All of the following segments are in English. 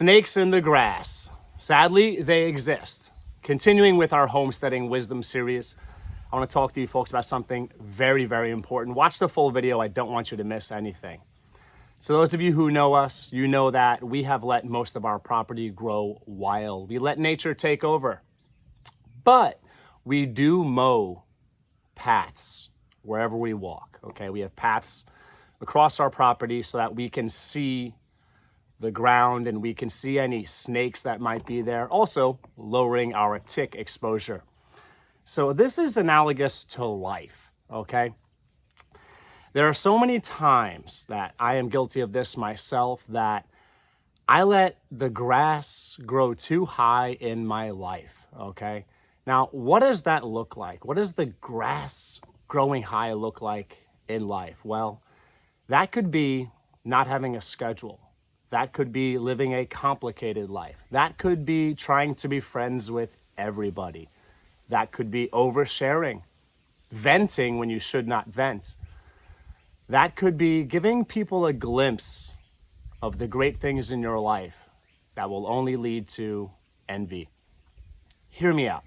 Snakes in the grass. Sadly, they exist. Continuing with our homesteading wisdom series, I want to talk to you folks about something very, very important. Watch the full video. I don't want you to miss anything. So those of you who know us, you know that we have let most of our property grow wild. We let nature take over. But we do mow paths wherever we walk, okay? We have paths across our property so that we can see the ground and we can see any snakes that might be there, also lowering our tick exposure. So this is analogous to life, okay? There are so many times that I am guilty of this myself, that I let the grass grow too high in my life, okay? Now, what does that look like? What does the grass growing high look like in life? Well, that could be not having a schedule. That could be living a complicated life. That could be trying to be friends with everybody. That could be oversharing, venting when you should not vent. That could be giving people a glimpse of the great things in your life that will only lead to envy. Hear me out.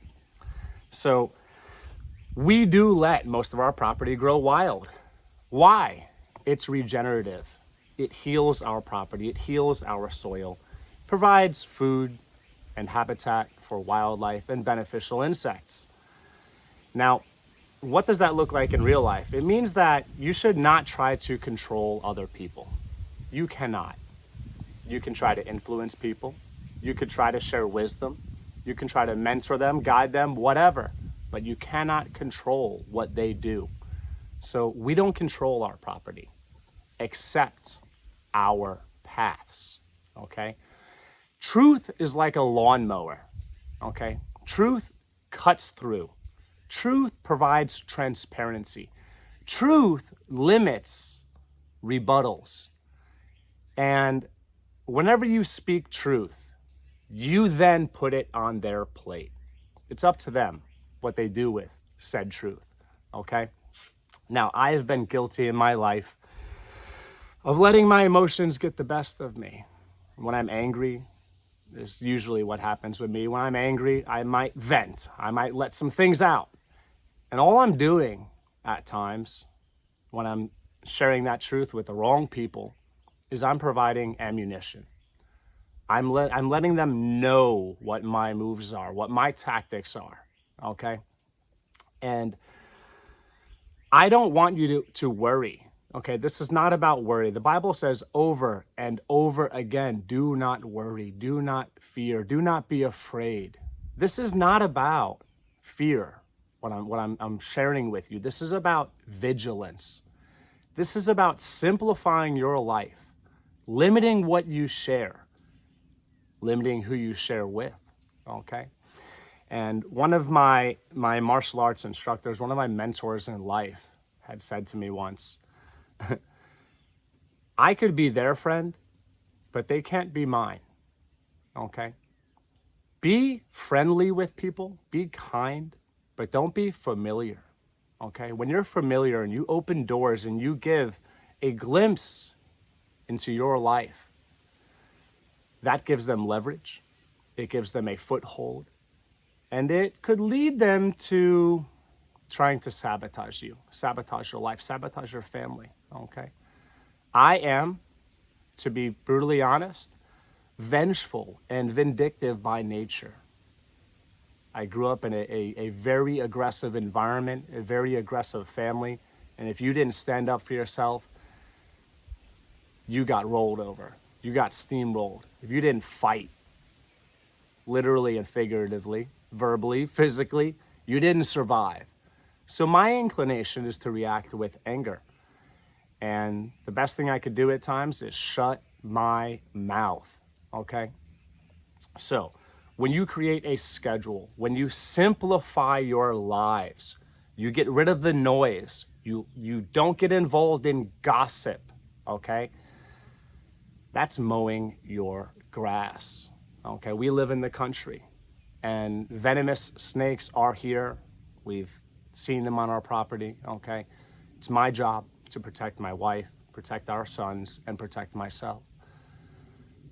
So we do let most of our property grow wild. Why? It's regenerative. It heals our property, it heals our soil, provides food and habitat for wildlife and beneficial insects. Now, what does that look like in real life? It means that you should not try to control other people. You cannot. You can try to influence people. You could try to share wisdom. You can try to mentor them, guide them, whatever, but you cannot control what they do. So we don't control our property, except our paths, okay? Truth is like a lawnmower, okay? Truth cuts through. Truth provides transparency. Truth limits rebuttals. And whenever you speak truth, you then put it on their plate. It's up to them what they do with said truth, okay? Now, I have been guilty in my life of letting my emotions get the best of me. When I'm angry, is usually what happens with me. When I'm angry, I might vent. I might let some things out. And all I'm doing at times, when I'm sharing that truth with the wrong people, is I'm providing ammunition. I'm letting them know what my moves are, what my tactics are, okay? And I don't want you to worry. Okay, this is not about worry. The Bible says over and over again, do not worry, do not fear, do not be afraid. This is not about fear, what I'm sharing with you. This is about vigilance. This is about simplifying your life, limiting what you share, limiting who you share with, okay? And one of my martial arts instructors, one of my mentors in life had said to me once, I could be their friend, but they can't be mine, okay? Be friendly with people, be kind, but don't be familiar, okay? When you're familiar and you open doors and you give a glimpse into your life, that gives them leverage, it gives them a foothold, and it could lead them to trying to sabotage you, sabotage your life, sabotage your family, okay? I am, to be brutally honest, vengeful and vindictive by nature. I grew up in a very aggressive environment, a very aggressive family, and if you didn't stand up for yourself, you got rolled over. You got steamrolled. If you didn't fight, literally and figuratively, verbally, physically, you didn't survive. So my inclination is to react with anger. And the best thing I could do at times is shut my mouth, okay? So when you create a schedule, when you simplify your lives, you get rid of the noise, you don't get involved in gossip, okay? That's mowing your grass, okay? We live in the country and venomous snakes are here. We've seen them on our property, okay? It's my job to protect my wife, protect our sons, and protect myself.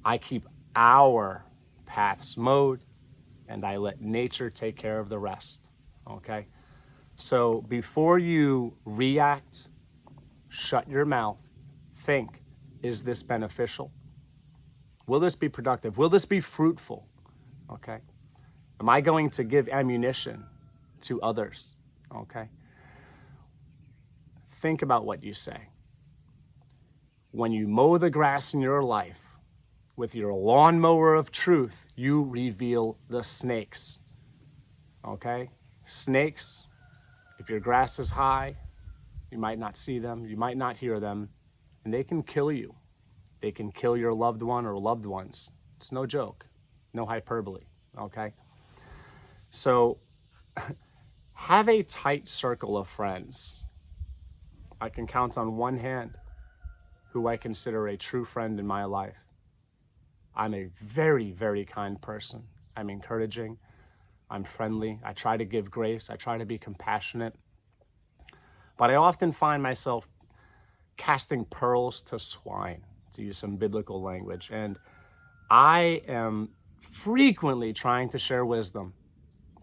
I keep our paths mowed, and I let nature take care of the rest, okay? So before you react, shut your mouth, think, is this beneficial? Will this be productive? Will this be fruitful? Okay. Am I going to give ammunition to others? Okay. Think about what you say. When you mow the grass in your life with your lawnmower of truth, you reveal the snakes. Okay? Snakes, if your grass is high, you might not see them, you might not hear them, and they can kill you. They can kill your loved one or loved ones. It's no joke, no hyperbole, okay? So have a tight circle of friends. I can count on one hand who I consider a true friend in my life. I'm a very, very kind person. I'm encouraging, I'm friendly, I try to give grace, I try to be compassionate. But I often find myself casting pearls to swine, to use some biblical language. And I am frequently trying to share wisdom.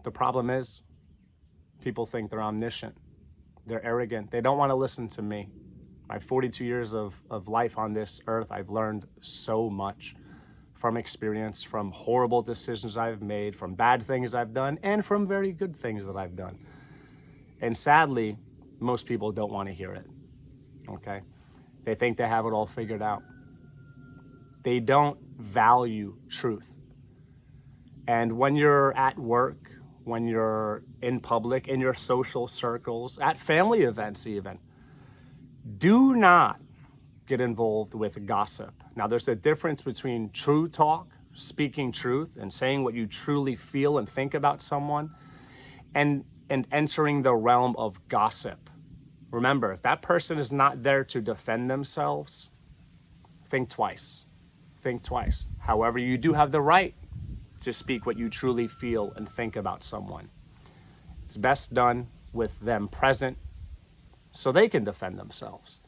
The problem is, people think they're omniscient. They're arrogant. They don't want to listen to me. My 42 years of life on this earth, I've learned so much from experience, from horrible decisions I've made, from bad things I've done, and from very good things that I've done. And sadly, most people don't want to hear it, okay? They think they have it all figured out. They don't value truth. And when you're at work, when you're in public, in your social circles, at family events even, do not get involved with gossip. Now, there's a difference between true talk, speaking truth, and saying what you truly feel and think about someone, and entering the realm of gossip. Remember, if that person is not there to defend themselves, think twice. Think twice. However, you do have the right to speak what you truly feel and think about someone. It's best done with them present so they can defend themselves.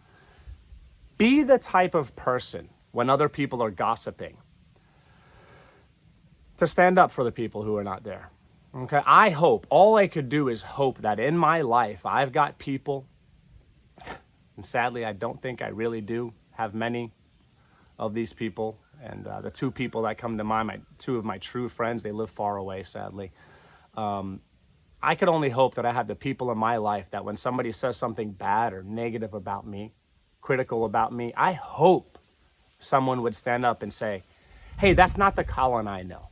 Be the type of person when other people are gossiping to stand up for the people who are not there. Okay, I hope, all I could do is hope that in my life, I've got people, and sadly, I don't think I really do have many of these people. And the two people that come to mind, two of my true friends, they live far away, sadly. I could only hope that I have the people in my life that when somebody says something bad or negative about me, critical about me, I hope someone would stand up and say, hey, that's not the Colin I know.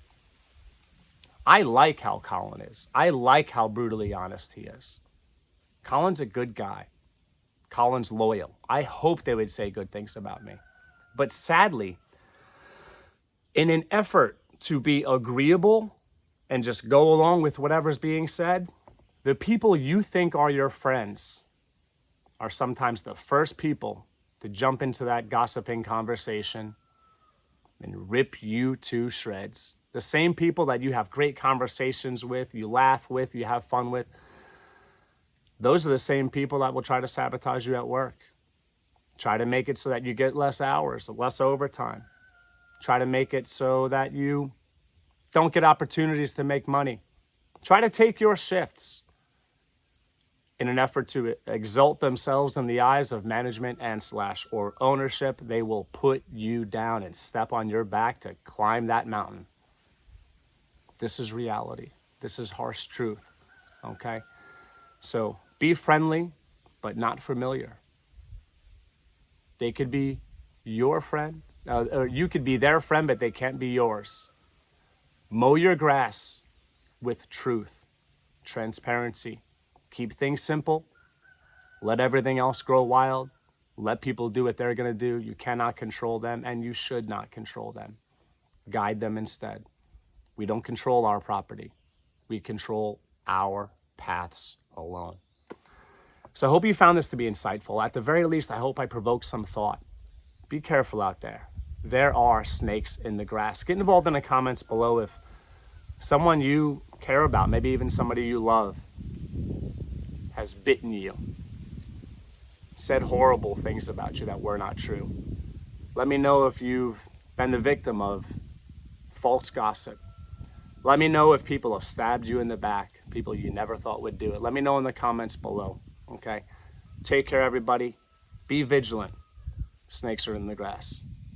I like how Colin is. I like how brutally honest he is. Colin's a good guy. Colin's loyal. I hope they would say good things about me. But sadly, in an effort to be agreeable and just go along with whatever's being said, the people you think are your friends are sometimes the first people to jump into that gossiping conversation and rip you to shreds. The same people that you have great conversations with, you laugh with, you have fun with, those are the same people that will try to sabotage you at work. Try to make it so that you get less hours, less overtime. Try to make it so that you don't get opportunities to make money. Try to take your shifts in an effort to exalt themselves in the eyes of management and / or ownership. They will put you down and step on your back to climb that mountain. This is reality. This is harsh truth, okay? So be friendly, but not familiar. They could be your friend, or you could be their friend, but they can't be yours. Mow your grass with truth, transparency. Keep things simple. Let everything else grow wild. Let people do what they're going to do. You cannot control them, and you should not control them. Guide them instead. We don't control our property. We control our paths alone. So I hope you found this to be insightful. At the very least, I hope I provoked some thought. Be careful out there. There are snakes in the grass. Get involved in the comments below if someone you care about, maybe even somebody you love, has bitten you, said horrible things about you that were not true. Let me know if you've been the victim of false gossip. Let me know if people have stabbed you in the back, people you never thought would do it. Let me know in the comments below, okay? Take care, everybody. Be vigilant. Snakes are in the grass.